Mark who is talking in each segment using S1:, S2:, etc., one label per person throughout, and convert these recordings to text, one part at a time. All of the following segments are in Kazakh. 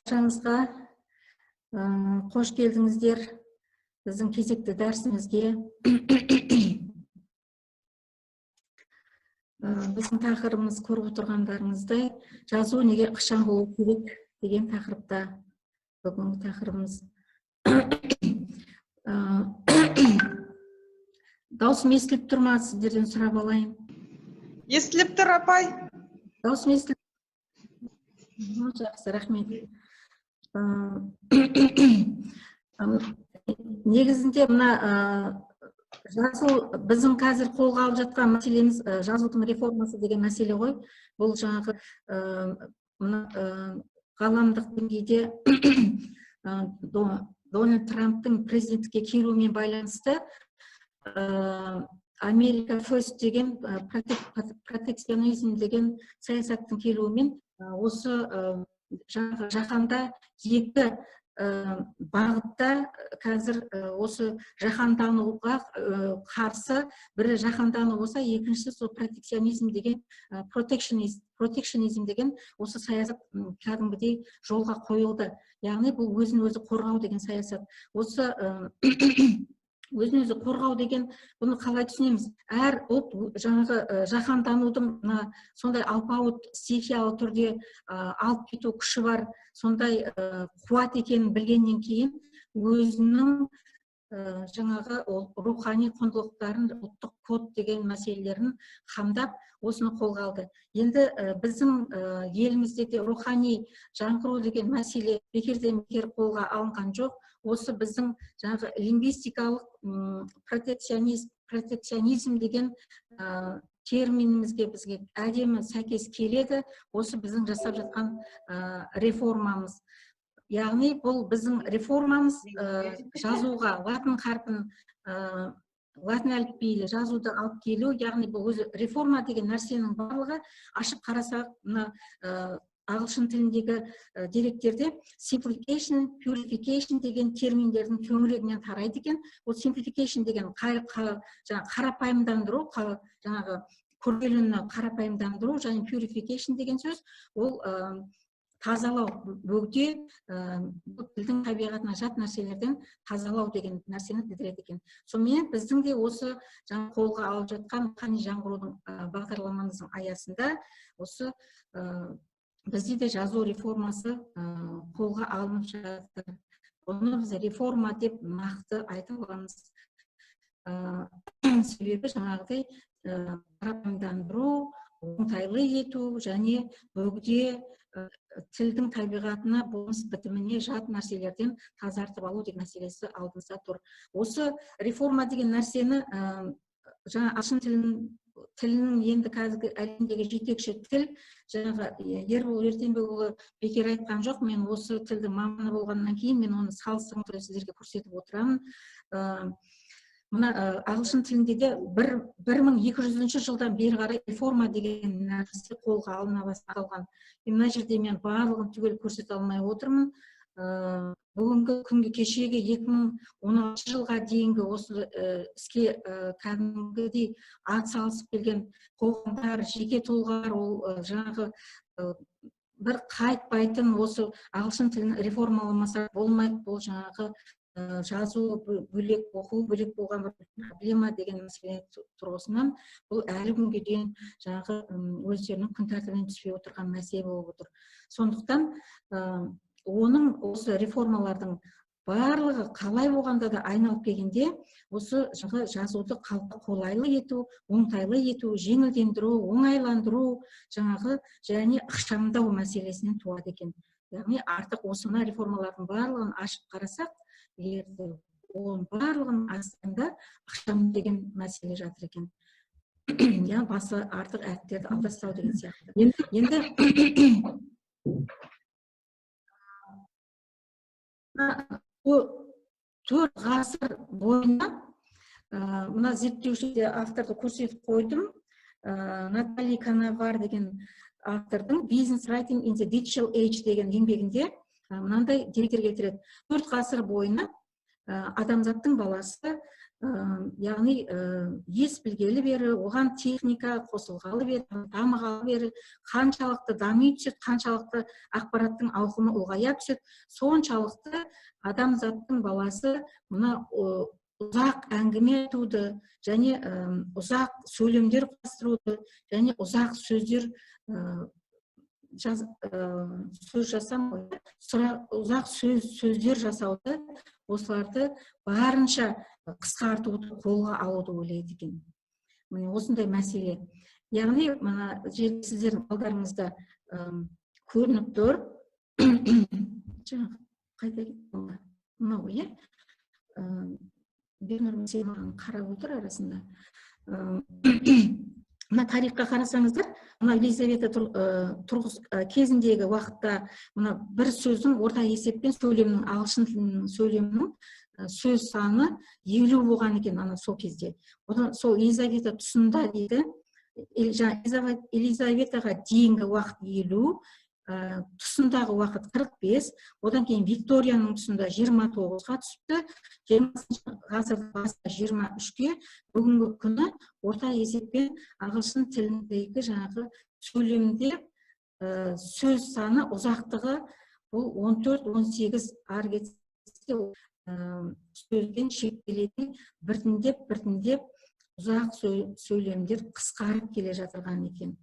S1: баршаңызға қош келдіңіздер біздің кезекті дәрісімізге. Біздің тақырыбымыз көріп отырғандарыңыздай жазу неге ықшам болу керек деген тақырыпта бүгінгі тақырыбымыз. Даусым естіліп тұр ма, сіздерден сұрап алайын?
S2: Естіліп тұр, апай.
S1: Даусым естіліп. Жақсы, рахмет. Негізінде мына біздің қазір қолға алып жатқан мәселеміз жазудың реформасы деген мәселе ғой. Бұл жаңағы ғаламдық деңгейде Дональд Трамптың президентке келуімен байланысты Америка First деген протекционизм деген саясаттың келуімен осы жаһанда екі бағытта қазір осы жаһандануға қарсы, бірі жаһандану болса, екіншісі сол протекционизм деген протекшенизм деген осы саясат кәдімгідей жолға қойылды. Яғни бұл өзін өзі қорғау деген саясат. Осы өзін өзі қорғау деген бұны қалай түсінеміз? Әр ұлт жаңағы жаһанданудың сондай алпауыт стихиялы түрде алып кету күші бар, сондай қуат екенін білгеннен кейін өзінің жаңағы рухани құндылықтарын, ұлттық код деген мәселелерін қамдап осыны қолға алды. Енді біздің елімізде де рухани жаңғыру деген мәселе бекерден бекер қолға алынған жоқ. Осы біздің жаңағы лингвистикалық протекционизм деген терминімізге бізге әдемі сәйкес келеді. Осы біздің жасап жатқан реформамыз. Яғни бұл біздің реформамыз жазуға латын қарпін, латын әліпбиyle жазуды алып келу, яғни бұл өзі реформа деген нәрсенің барлығы ашып қарасақ, ағылшын тіліндегі деректерде simplification, purification деген терминдердің төңірегінен тарайды екен. Ол simplification деген қарапайымдандыру, жаңағы күрделіні қарапайымдандыру, және purification деген сөз, ол тазалау, бөгде, тілдің табиғатына жат нәрселерден тазалау деген нәрсені білдіреді екен. Сонымен біздің де осы қолға алып жатқан рухани жаңғырудың бағдарламамыздың аясында осы бізде де жазу реформасы қолға алынып жатыр. Оны біз реформа деп нақты айтып аламыз. Себебі жаңағыдай қарапайымдандыру, оңтайлы ету және бөгде тілдің табиғатына, болмыс бітіміне жат нәрселерден тазартып алу деген мәселесі алдымызда тұр. Осы реформа деген нәрсені жаңа ағылшын тілінің енді қазіргі әлемдегі жетекші тіл, жаңағы Ербол Ертембекұлы бекер айтқан жоқ, мен осы тілдің маманы болғаннан кейін мен оны салыстырма түрде сіздерге көрсетіп отырамын. Мына ағылшын тілінде де 1200 жылдан бері қарай реформа деген нәрсе қолға алына басталған. Мына жерде мен барлығын түгел көрсете алмай отырмын. Бүгінгі күнге кешегі 2016 жылға дейінгі осы іске кәдімгідей атсалысып келген қоғамдар, жеке тұлғалар, ол жаңағы бір қайтпайтын осы ағылшын тілін реформаламаса болмайды. Бұл жаңағы жазу бөлек, оқу бөлек болған бір проблема деген мәселе тұрғысынан бұл әлі күнге дейін жаңағы өздерінің күн тәртібінен түспей отырған мәселе болып отыр. Сондықтан оның осы реформалардың барлығы қалай болғанда да айналып келгенде осы жазуды қолайлы ету, оңтайлы ету, жеңілдендіру, оңайландыру жаңағы және ықшамдау мәселесінен туады екен. Яғни артық осына реформалардың барлығын ашып қарасақ, оның барлығының астында ықшам деген мәселе жатыр екен. Яғни басы артық әріптерді алып тастау деген сияқты. Енді 4 ғасыр бойына мына зерттеушіде авторды көрсетіп қойдым. Натали Канавар деген автордың Business Writing in the Digital Age деген еңбегінде мынандай деректер келтіреді. 4 ғасыр бойына адамзаттың баласы яғни ес білгелі бері, оған техника қосылғалы бері, дамығалы бері, қаншалықты дами түседі, қаншалықты ақпараттың ауқымы ұлғая түседі, соншалықты адамзаттың баласы мына ұзақ әңгіме айтуды және ұзақ сөйлемдер құрастыруды және ұзақ сөздер сөз жасамау, ұзақ сөздер жасауды, осыларды барынша қысқартуды қолға алуды ойлайды екен. Міне осындай мәселе. Яғни мына жерде сіздердің алдарыңызда көрініп тұр. Жаңағы қайда кетті? Мынау, иә? Бенұр маған қарап отыр арасында. Мына тарихқа қарасаңыздар, мына Елизавета кезіндегі уақытта мына бір сөздің орта есеппен сөйлемнің, ағылшын тілінің сөйлемнің сөз саны 50 болған екен ана сол кезде. Одан сол Елизавета тұсында дейді, Елизаветаға дейінгі уақыт 50, тұсындағы уақыт 45, одан кейін Викторияның тұсында 29-ға түсіпті, 20 ғасырдың басында 23-ке, бүгінгі күні орта есеппен ағылшын тіліндегі жаңағы сөйлемде сөз саны ұзақтығы бұл 14-18 ары кетсе сөзден шектелетін біртіндеп ұзақ сөйлемдер қысқарып келе жатырған екен.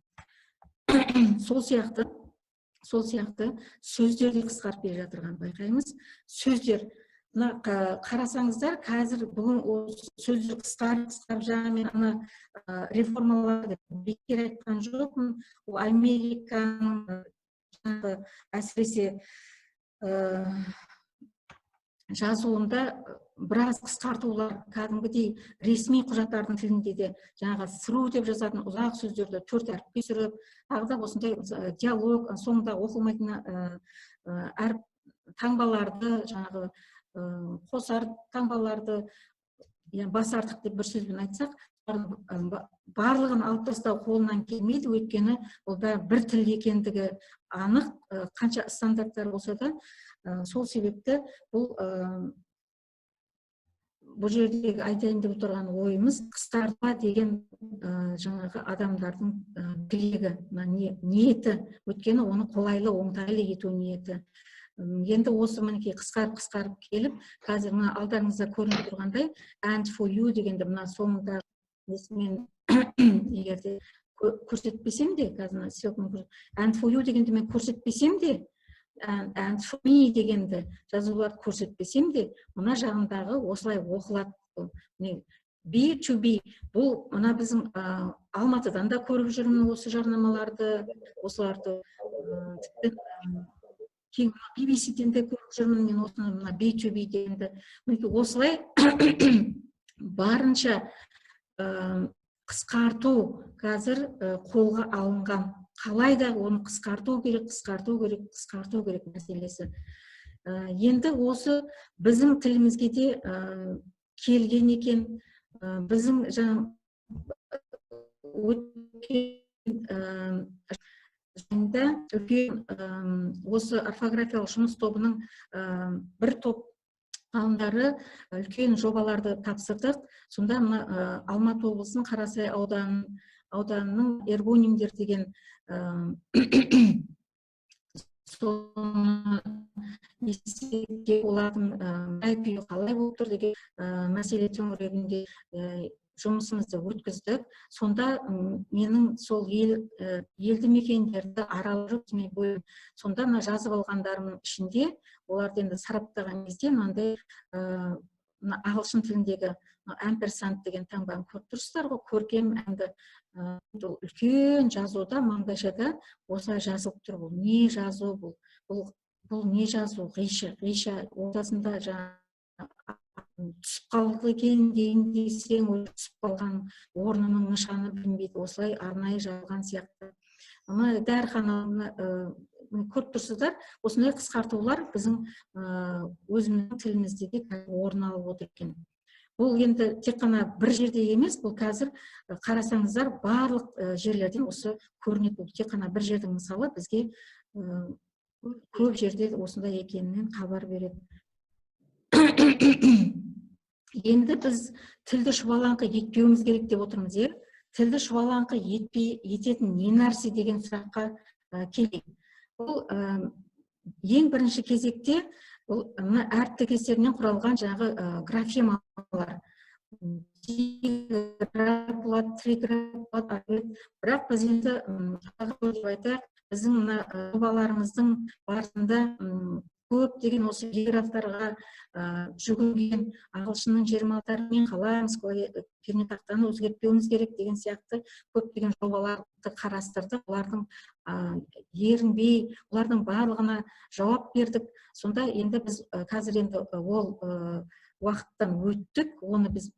S1: Сол сияқты сөздер де қысқарып келе жатырған байқаймыз. Сөздер, қарасаңыздар, қазір бүгін сөздер қысқарып жаңа мен ана реформаларды бекер айтқан жоқпын. Ол Американың әсіресе жазуында біраз қысқартулар, кәдімгідей ресми құжаттардың тілінде де жаңағы through деп жазатын ұзақ сөздерді 4 әріпке түсіріп, тағы да осындай диалог, соңында оқылмайтын әріп таңбаларды, жаңағы қосар таңбаларды, бас артық деп бір сөзбен айтсақ, барлығын алып тастау қолынан келмейді, өйткені ол бір тіл екендігі анық, қанша стандарттар болса да. Сол себепті бұл жердегі айтайын деп отырған ойымыз қысқартпа деген жаңағы адамдардың тілегі, ниеті, өйткені оны қолайлы, оңтайлы ету ниеті. Енді осы мінекей қысқарып келіп, қазір мына алдарыңызда көрініп тұрғандай and for you дегенді мына соңында несімен егерде көрсетпесем де, қазір and for you дегенді мен көрсетпесем де, and for me дегенді жазуларды көрсетпесем де, мына жағындағы осылай оқылады. Be to be. Бұл мына біздің Алматыдан да көріп жүрмін осы жарнамаларды, осыларды BBC-ден де көріп жүрмін мен осыны be to be дегенді. Осылай барынша қысқарту қазір қолға алынған. Қалай да оны қысқарту керек мәселесі. Енді осы біздің тілімізге де келген екен. Біздің осы орфографиялық жұмыс тобының бір топ ғалымдары үлкен жобаларды тапсырдық. Сонда Алматы облысының Қарасай ауданының эргонимдер деген олардың жай-күйі қалай болып тұр деген мәселе төңірегінде жұмысымызды өткіздік. Сонда менің сол елді мекендерді аралап сонда жазып алғандарымның ішінде оларды енді сараптаған кезде мынандай ағылшын тіліндегі ampersand деген таңбаны көріп тұрсыздар ғой, көркем әнді үлкен жазуда маңдайшада осылай жазылып тұр. Бұл не жазу, бұл не жазу, ғиша ортасында түсіп қалды екен дейін десең, түсіп қалған орнының нышаны білінбейді, осылай арнайы жазылған сияқты. Дәріхана көріп тұрсыздар, осындай қысқартулар біздің өзіміздің тілімізде де орын алып отыр екен. Бұл енді тек қана бір жерде емес, бұл қазір қарасаңыздар барлық жерлерден осы көрінеді. Бұл тек қана бір жердің мысалы бізге көп жерде осындай екенінен хабар береді. Енді біз тілді шұбалаңқы етпеуіміз керек деп отырмыз, е? Тілді шұбалаңқы ететін не нәрсе деген сұраққа келейік. Бұл ең бірінші кезекте бұл әріптестерінен құралған жаңағы графемалар. Бірақ біз енді біздің жобаларымыздың барысында көптеген осы географтарға жүгінген ағылшынның 26-мен қалаймыз, пернетақтаны өзгертпеуіміз керек деген сияқты көптеген жобаларды қарастырдық. Олардың ерінбей, олардың барлығына жауап бердік. Сонда енді біз қазір енді ол уақыттан өттік, оны біз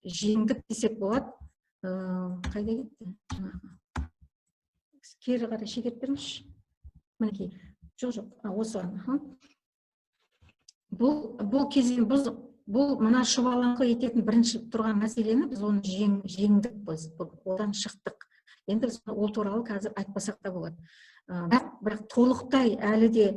S1: жеңдік десек болады. Қайда кетті? Кері қарай шегеріп беріңізші. Мінекей. Жоқ, осыған. Бұл кезең, бұл мына шұбалаңқы ететін бірінші тұрған мәселені біз оны жеңдік, біз одан шықтық. Енді біз ол туралы қазір айтпасақ та болады. Бірақ толықтай әлі де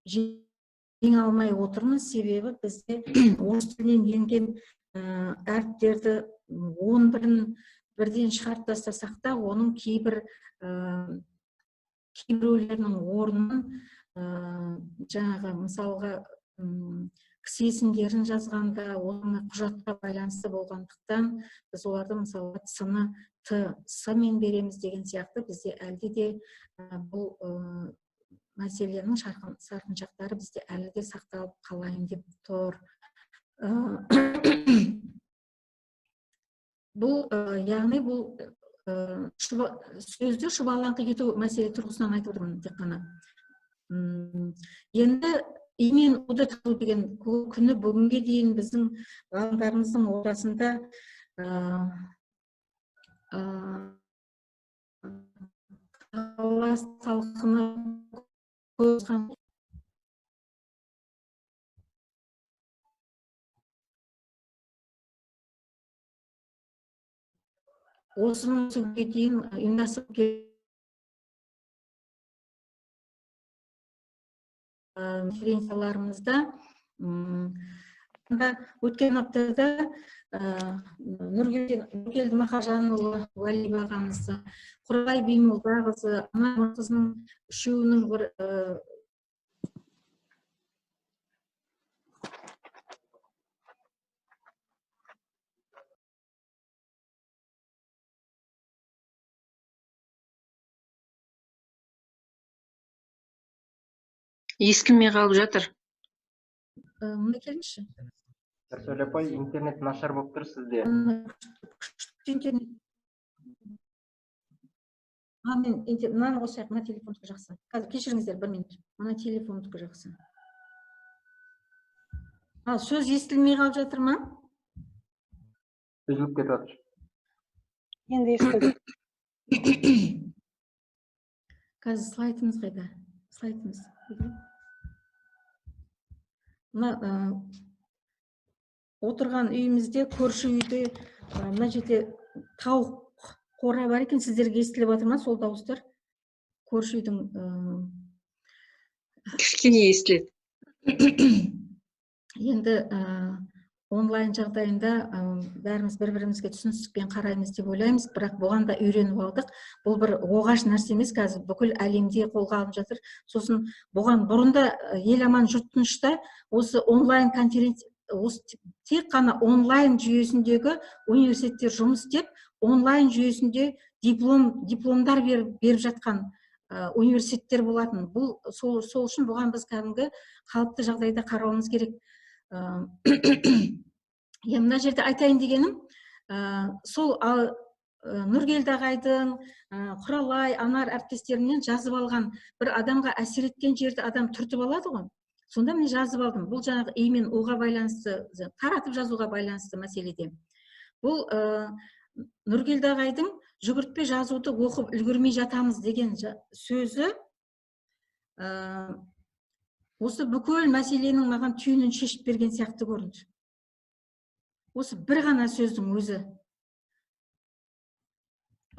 S1: жеңе алмай отырмыз, себебі бізде орыс тілінен енген әріптерді 11-ін бірден шығарып тастасақ та, оның кейбіреулерінің орнын жаңағы мысалға кісі есімдерін жазғанда, оның құжатқа байланысты болғандықтан, біз оларды мысалға ц-ны т-с-мен береміз деген сияқты, бізде әлде де бұл мәселенің сарқыншақтары бізде әлі де сақталып қалайын деп тұр. Яғни бұл сөзді шұбалаңқы ету мәселе тұрғысынан айтып отырмын тек қана. Енді и мен уды табу деген күні бүгінге дейін біздің ғалымдарымыздың ортасында талас талқыны қойған. Осының сөзге дейін ұйымдасып конференцияларымызда өткен аптада Нұргелді Мақажанұлы Уәли ағамызды, Құралай Беймолдағызы, ана қызының үшеуінің бір
S3: ескілмей қалып жатыр.
S1: Мұны келіңізші.
S4: Сәрсөл апай, интернет нашар болып тұр сізде.
S1: Мынаны қосайық, мына телефондікі жақсы. Қазір кешіріңіздер, бір минут. Мына телефондікі жақсы. Сөз естілмей қалып жатыр ма?
S4: Үзіліп кетіп жатыр.
S2: Енді естілді.
S1: Қазір слайдымыз қайда? Слайдымыз. Мына отырған үйімізде, көрші үйде, мына жерде тауық қора бар екен, сіздерге естіліп жатыр ма сол дауыстар? Көрші үйдің
S3: Кішкене естіледі.
S1: Енді онлайн жағдайында бәріміз бір-бірімізге түсіністікпен қараймыз деп ойлаймыз, бірақ бұған да үйреніп алдық. Бұл бір оғаш нәрсе емес, қазір бүкіл әлемде қолға алынып жатыр. Сосын бұған бұрында ел аман жұрт тынышта осы онлайн конференция, осы тек қана онлайн жүйесіндегі университеттер жұмыс істеп, онлайн жүйесінде дипломдар беріп жатқан университеттер болатын. Бұл сол үшін бұған біз кәдімгі қалыпты жағдайда қарауымыз керек. Мына жерде айтайын дегенім, сол Нұргелді ағайдың, Құралай, Анар әріптестерінен жазып алған бір адамға әсер еткен жерді адам түртіп алады ғой. Сонда мен жазып алдым. Бұл жаңағы и мен уға байланысты, таратып жазуға байланысты мәселеде. Бұл Нұргелді ағайдың жүгіртпе жазуды оқып үлгермей жатамыз деген сөзі осы бүкіл мәселенің маған түйінін шешіп берген сияқты көрінді. Осы бір ғана сөздің өзі.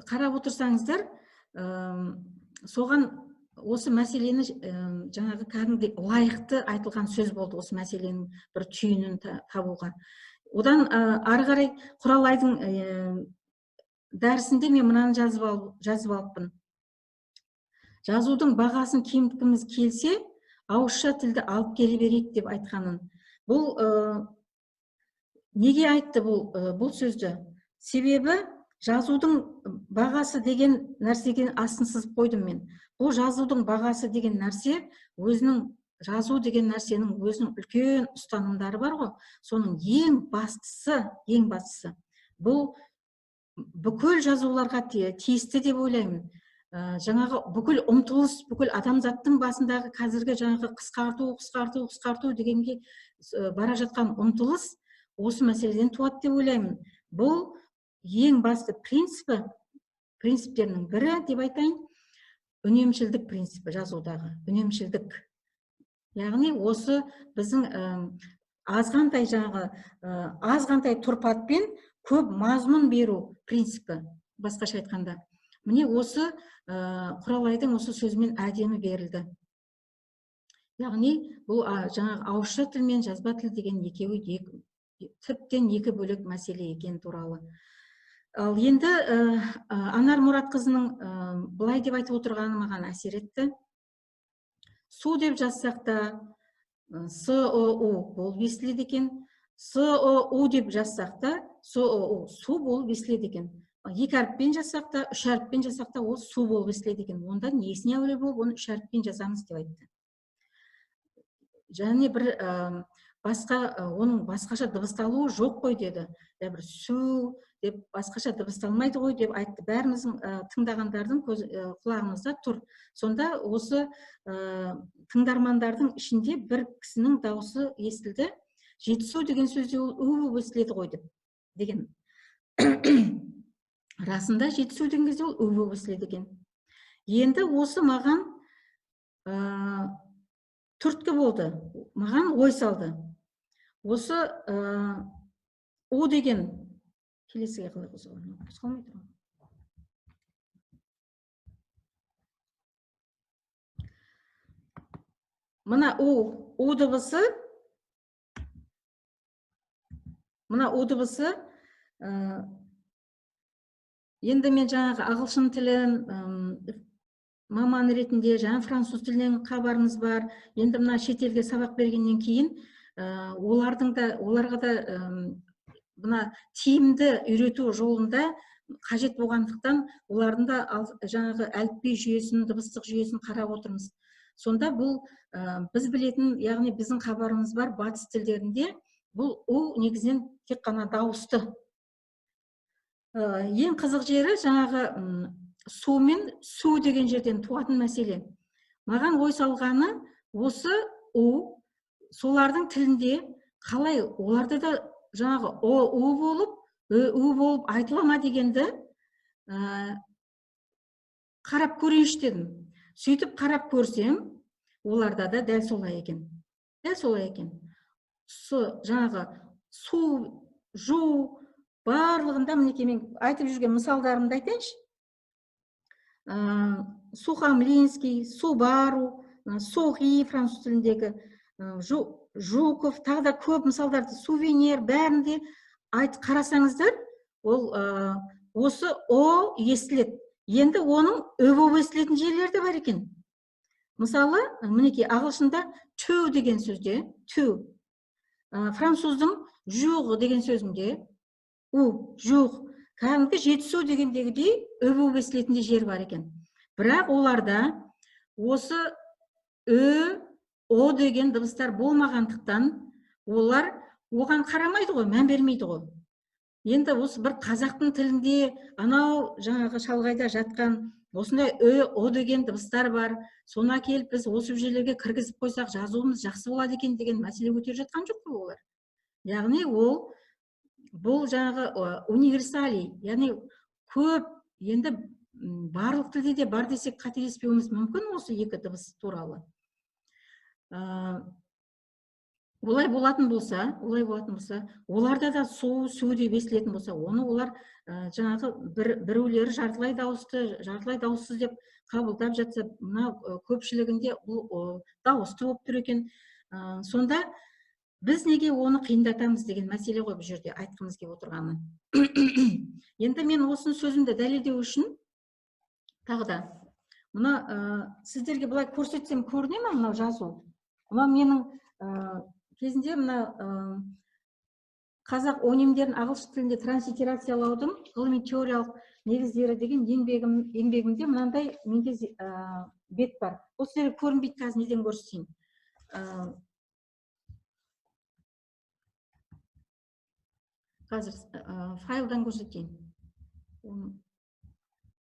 S1: Қарап отырсаңыздар, соған осы мәселені жаңағы кәдімгідей лайықты айтылған сөз болды осы мәселенің бір түйінін табуға. Одан ары қарай Құралайдың дәрісінде мен мынаны жазып алыппын. Жазудың бағасын кеміткіміз келсе, ауызша тілді алып келе берейік деп айтқанын. Бұл неге айтты бұл сөзді? Себебі жазудың бағасы деген нәрсеге астын сызып қойдым мен. Бұл жазудың бағасы деген нәрсе өзінің, жазу деген нәрсенің өзінің үлкен ұстанымдары бар ғой. Соның ең бастысы бұл бүкіл жазуларға тиісті деп ойлаймын. Жаңағы бүкіл ұмтылыс, бүкіл адамзаттың басындағы қазіргі жаңағы қысқарту дегенге бара жатқан ұмтылыс осы мәселеден туады деп ойлаймын. Бұл ең басты принциптерінің бірі деп айтайын, үнемшілдік принципі, жазудағы үнемшілдік. Яғни осы біздің азғантай тұрпатпен көп мазмұн беру принципі, басқаша айтқанда. Міне осы Құралайдың осы сөзімен әдемі берілді. Яғни бұл жаңағы ауызша тіл мен жазба тіл деген екеуі тіптен екі бөлек мәселе екен туралы. Ал енді Анар Мұратқызының былай деп айтып отырғаны маған әсер етті. Су деп жазсақ та СОУ болып естіледі екен. СОУ деп жазсақ та СОУ су болып естіледі екен. Екі әріппен жазсақ та, үш әріппен жазсақ та ол су болып естіледі екен. Онда несіне әуре болып, оны үш әріппен жазамыз деп айтты. Және бір оның басқаша дыбысталуы жоқ қой деді. Бір су деп басқаша дыбысталмайды ғой деп айтты. Бәріміздің тыңдағандардың құлағымызда тұр. Сонда осы тыңдармандардың ішінде бір кісінің дауысы естілді. Жетісу деген сөзде ол естіледі ғой деген. Расында жетісу деген кезде ол естіледі екен. Енді осы маған түрткі болды. Маған ой салды. Осы о деген келесіге қалай қозғалмайды. Мына о дыбысы, енді мен жаңағы ағылшын тілін маман ретінде, жаңа француз тілінен хабарымыз бар. Енді мына шетелге сабақ бергеннен кейін оларға да мына тиімді үйрету жолында қажет болғандықтан олардың да жаңағы әліпби жүйесін, дыбыстық жүйесін қарап отырмыз. Сонда бұл біз білетін, яғни біздің хабарымыз бар батыс тілдерінде бұл о негізінен тек қана дауысты. Ең қызық жері жаңағы су мен су деген жерден туатын мәселе. Маған ой салғаны осы о солардың тілінде қалай оларда да жаңағы о болып, у болып айтыла ма дегенді қарап көрейінші дедім. Сөйтіп қарап көрсем, оларда да дәл солай екен. Жаңағы су, жу барлығында мінекей мен айтып жүрген мысалдарымды айтайыншы. Сухомлинский, Субару, Соғи француз тіліндегі, Жуков, тағы да көп мысалдарды, сувенир бәрінде қарасаңыздар, ол осы о естіледі. Енді оның болып естілетін жерлері де бар екен. Мысалы, мінекей ағылшында тө деген сөзде, тө. Француздың жуғы деген сөзінде, жуғ. Кәдімгі жетісу дегендегідей болып естілетін жер бар екен. Бірақ оларда осы о деген дыбыстар болмағандықтан олар оған қарамайды ғой, мән бермейді ғой. Енді осы бір қазақтың тілінде анау жаңағы шалғайда жатқан осындай о деген дыбыстар бар. Соны келіп біз осы жерлерге кіргізіп қойсақ, жазуымыз жақсы болады екен деген мәселе көтеріп жатқан жоқ қой олар. Яғни бұл жаңағы универсалий, яғни көп, енді барлық тілде де бар десек қателеспеуіміз мүмкін осы екі дыбыс туралы. олай болатын болса, оларда да су деп естілетін болса, оны олар жаңағы біреулері жартылай дауыссыз деп қабылдап жатса, мына көпшілігінде бұл дауысты болып тұр екен. Сонда біз неге оны қиындатамыз деген мәселе ғой бұл жерде айтқымыз келіп отырғаны. Енді мен осыны сөзімді дәлелдеу үшін тағы да мына сіздерге былай көрсетсем көріне ме мынау жазу? Мына менің кезінде мына қазақ онемдерін ағылшын тілінде транслитерациялаудың ғылыми теориялық негіздері деген еңбегімде мынандай менде бет бар. Бұл сіздерге көрінбейді, қазір неден көрсетейін. Қазір файлдан көрсетейін.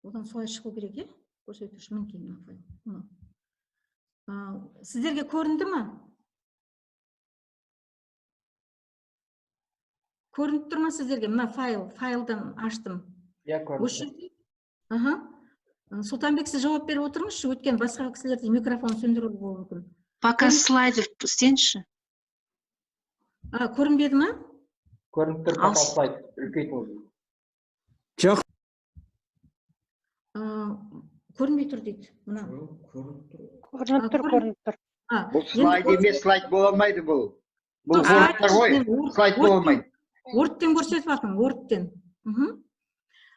S1: Одан солай шығу керек, көрсетуші мінекей мына файл. Сіздерге көрінді ме? Көрініп тұр ма сіздерге? Мына файлдан аштым.
S4: көрінді.
S1: Сұлтанбек, сіз жауап беріп отырыңызшы, өткен басқа кісілерде микрофон сөндіріліп болуы мүмкін.
S3: Пока слайды істеңізші.
S1: Көрінбеді ме?
S4: Көрініп тұр, пока слайд үлкейтіңіз.
S5: Жоқ.
S1: Көрінбей тұр дейді.
S2: Көрініп тұр.
S6: Бұл слайд емес, слайд бола алмайды бұл. Бұл вордтар ғой, слайд бола алмайды.
S1: Wordтен көрсетіп атың, Wordтен.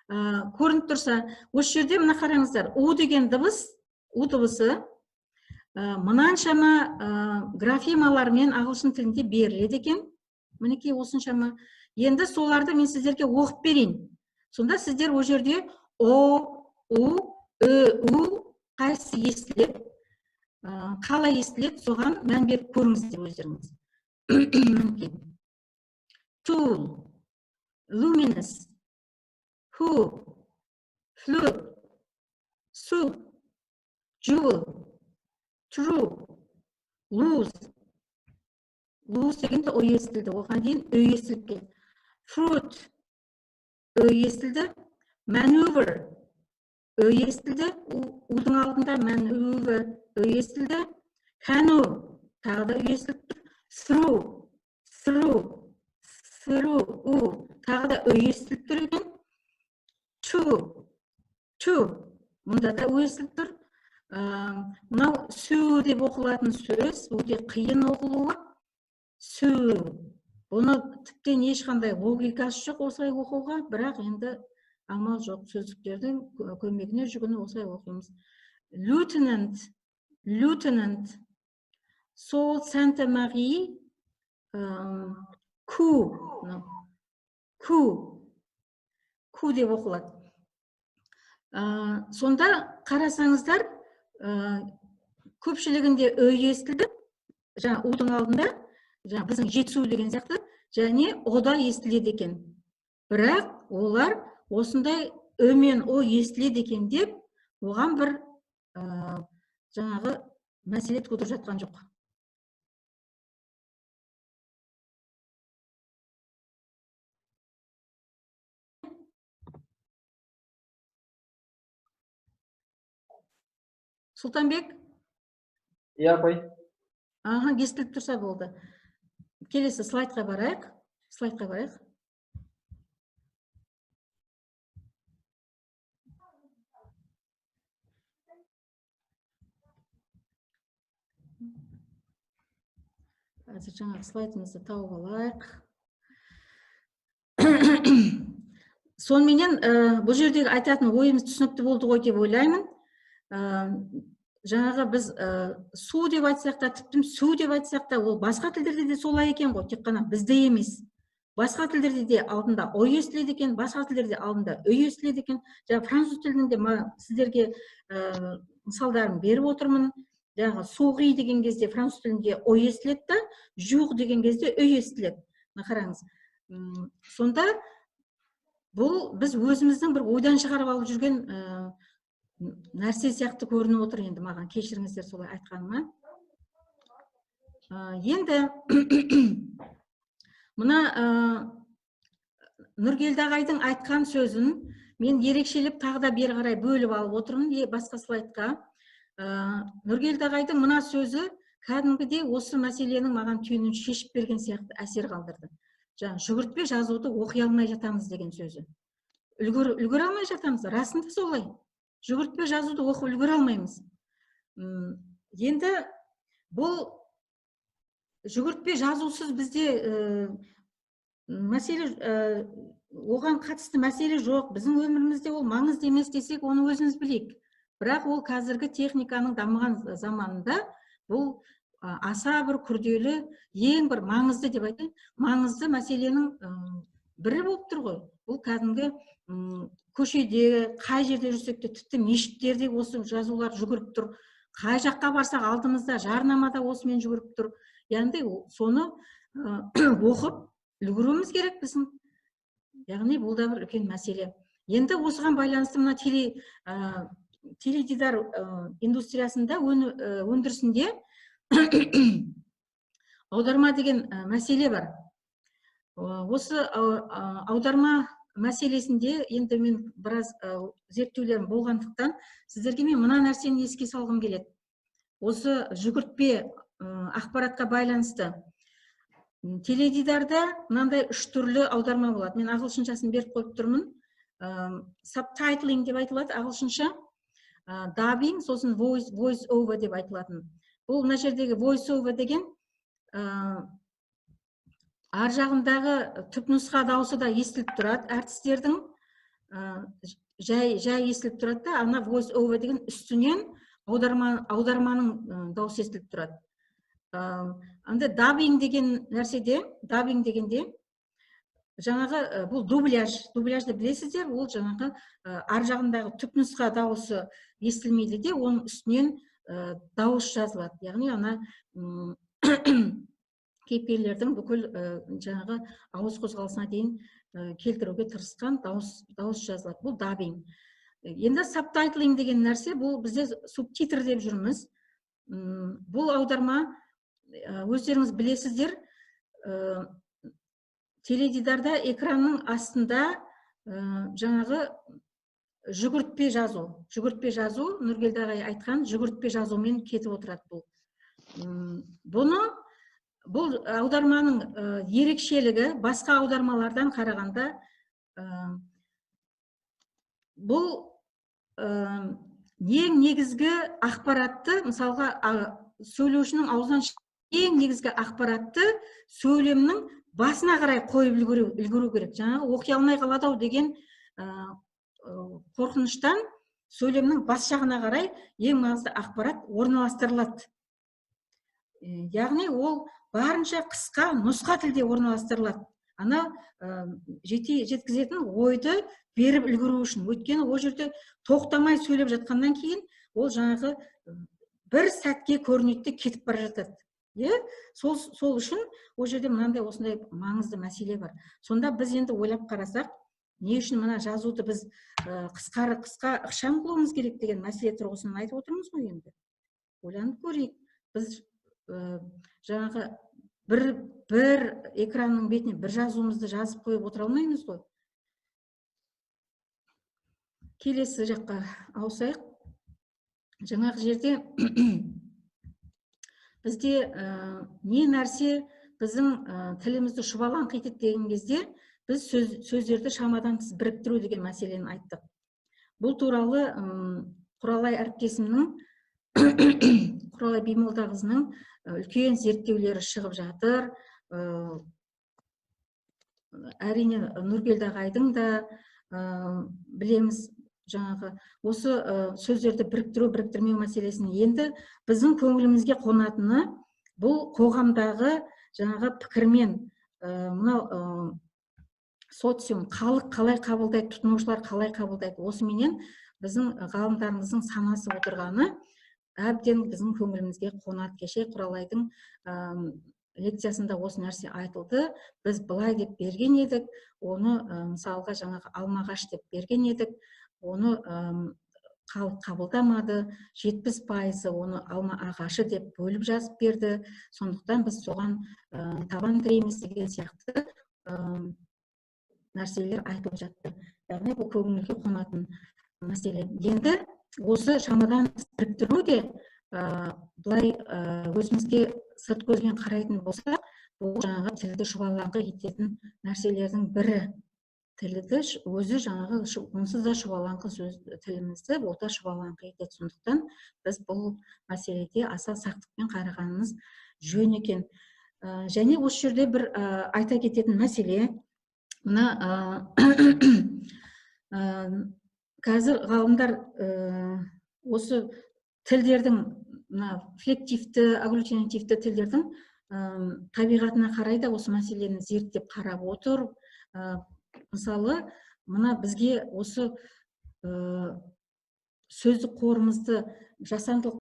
S1: Көрініп тұрса, осы жерде мына қараңыздар, У деген дыбыс, У дыбысы мынаншама графемалармен ағылшын тілінде беріледі екен. Мінекей осыншама. Енді соларды мен сіздерге оқып берейін. Сонда сіздер о жерде О, У, У қайсы естіледі, қалай естіледі, соған мән беріп көріңіздер өздеріңіз. Tool, luminous, who, flu, soup, jewel, true, lose. Lose дегенде ой естілді, оған дейін өй естіліп келді. Fruit, өй естілді. Maneuver, өй естілді. Удың алдында maneuver, өй естілді. Canoe, тағы да өй естілді. Through, тағы да өй естіліп тұр екен. To, мұнда да өй естіліп тұр. Мынау су деп оқылатын сөз, өте қиын оқылуы. Су. Бұны тіптен ешқандай логикасы жоқ осылай оқуға, бірақ енді амал жоқ, сөздіктердің көмегіне жүгініп осылай оқимыз. Lieutenant, Sault Sainte Marie, Ку деп оқылады. Сонда қарасаңыздар, көпшілігінде өй естілді, жаңа удың алдында, жаңа біздің жетісу деген сияқты, және ода естіледі екен. Бірақ олар осындай өмен о естіледі екен деп, оған бір жаңағы мәселе тудырып жатқан жоқ. Сұлтанбек?
S4: Иә, қой.
S1: Естіліп тұрса болды. Келесі слайдқа барайық. Қазір жаңағы слайдымызды тауып алайық. Сонымен бұл жердегі айтатын ойымыз түсінікті болды ғой деп ойлаймын. Жаңағы біз су деп айтсақ та, тіптен су деп айтсақ та, ол басқа тілдерде де солай екен ғой, тек қана бізде емес. Басқа тілдерде де алдында ой естіледі екен, басқа тілдерде алдында өй естіледі екен. Жаңа француз тілінде сіздерге мысалдарын беріп отырмын. Жаңағы суғи деген кезде француз тілінде ой естіледі да, жуғ деген кезде өй естіледі. Қараңыз. Сонда бұл біз өзіміздің бір ойдан шығарып алып жүрген нәрсе сияқты көрініп отыр енді маған, кешіріңіздер солай айтқаныма. Енді мына Нұргелді ағайдың айтқан сөзін мен ерекшелеп тағы да бері қарай бөліп алып отырмын басқа слайдқа. Нұргелді ағайдың мына сөзі кәдімгідей осы мәселенің маған түйінін шешіп берген сияқты әсер қалдырды. Жаңа жүгіртпе жазуды оқи алмай жатамыз деген сөзі. Үлгере алмай жатамыз, расында солай. Жүгіртпе жазуды оқып үлгере алмаймыз. Енді бұл жүгіртпе жазусыз бізде мәселе, оған қатысты мәселе жоқ. Біздің өмірімізде ол маңызды емес десек, оны өзіміз білейік. Бірақ ол қазіргі техниканың дамыған заманында бұл аса бір күрделі, ең бір маңызды деп айтайын, маңызды мәселенің бірі болып тұр ғой. Бұл кәдімгі көшеде, қай жерде жүрсек те, тіпті мешіттерде осы жазулар жүгіріп тұр. Қай жаққа барсақ алдымызда жарнамада осымен жүгіріп тұр. Яғни соны оқып үлгеруіміз керек біздің. Яғни бұл да бір үлкен мәселе. Енді осыған байланысты мына теледидар индустриясында, өндірісінде аударма деген мәселе бар. Осы аударма мәселесінде енді мен біраз зерттеулерім болғандықтан сіздерге мен мына нәрсені еске салғым келеді. Осы жүгіртпе ақпаратқа байланысты теледидарда мынандай 3 түрлі аударма болады. Мен ағылшыншасын беріп қойып тұрмын. Subtitling деп айтылады ағылшынша, dubbing, сосын voice over деп айтылатын. Бұл мына жердегі voice over деген ар жағындағы түпнұсқа дауысы да естіліп тұрады, әртістердің жай естіліп тұрады да, ана voice over деген үстінен аударманың дауысы естіліп тұрады. Анда dubbing деген нәрседе, dubbing дегенде жаңағы бұл дубляжды білесіздер, ол жаңағы ар жағындағы түпнұсқа дауысы естілмейді де, оның үстінен дауыс жазылады. Яғни ана кейіпкерлердің бүкіл жаңағы ауыз қозғалысына дейін келтіруге тырысқан дауыс жазылады. Бұл dubbing. Енді subtitling деген нәрсе, бұл бізде субтитр деп жүрміз. Бұл аударма, өздеріңіз білесіздер, теледидарда экранның астында жаңағы жүгіртпе жазу, Нұргелді ағай айтқан жүгіртпе жазумен кетіп отырады бұл. Бұл аударманың ерекшелігі басқа аудармалардан қарағанда, бұл ең негізгі ақпаратты, мысалға сөйлеушінің аузынан ең негізгі ақпаратты сөйлемнің басына қарай қойып үлгеру керек. Жаңағы оқи алмай қалады деген қорқыныштан сөйлемнің бас жағына қарай ең маңызды ақпарат орналастырылады. Яғни ол барынша қысқа нұсқа тілде орналастырылады. Ана жеткізетін ойды беріп үлгеру үшін. Өйткені ол жерде тоқтамай сөйлеп жатқаннан кейін ол жаңағы бір сәтке көрінеді, кетіп бара жатады. Сол үшін ол жерде мынандай осындай маңызды мәселе бар. Сонда біз енді ойлап қарасақ, не үшін мына жазуды біз қысқа ықшам қылуымыз керек деген мәселе тұрғысынан айтып отырмыз ғой енді. Ойланып көрейік. Біз жаңағы бір экранның бетіне бір жазуымызды жазып қойып отыра алмаймыз ғой. Келесі жаққа ауысайық. Жаңағы жерде бізде не нәрсе біздің тілімізді шұбалаңқы етеді деген кезде біз сөздерді шамадан тыс біріктіру деген мәселені айттық. Бұл туралы Құралай әріптесімнің, Құралай Бимолдақызының үлкен зерттеулері шығып жатыр. Әрине Нұргелді ағайдың да білеміз, жаңағы осы сөздерді біріктірмеу мәселесін. Енді біздің көңілімізге қонатыны бұл қоғамдағы жаңағы пікірмен, мынау социум, халық қалай қабылдайды, тұтынушылар қалай қабылдайды, осыменен біздің ғалымдарымыздың санасы отырғаны әбден біздің көңілімізге қонады. Кеше Құралайдың лекциясында осы нәрсе айтылды. Біз былай деп берген едік, оны мысалға жаңағы алмағаш деп берген едік, оны халық қабылдамады, 70% оны алма ағашы деп бөліп жазып берді. Сондықтан біз соған табан тіреміз деген сияқты нәрселер айтылып жатты. Яғни бұл көңілге қонатын мәселе. Енді осы шамадан біріктіру де былай өзімізге сырт көзбен қарайтын болсақ, бұл жаңағы тілді шұбалаңқы ететін нәрселердің бірі. Тілді өзі жаңағы онсыз да шұбалаңқы сөз тілімізді ота шұбалаңқы етеді. Сондықтан біз бұл мәселеде аса сақтықпен қарағанымыз жөн екен. Және осы жерде бір айта кететін мәселе, мына қазір ғалымдар осы тілдердің, флективті, агглютинативті тілдердің табиғатына қарай да осы мәселені зерттеп қарап отыр. Мысалы, мына бізге осы сөздік қорымызды жасандылық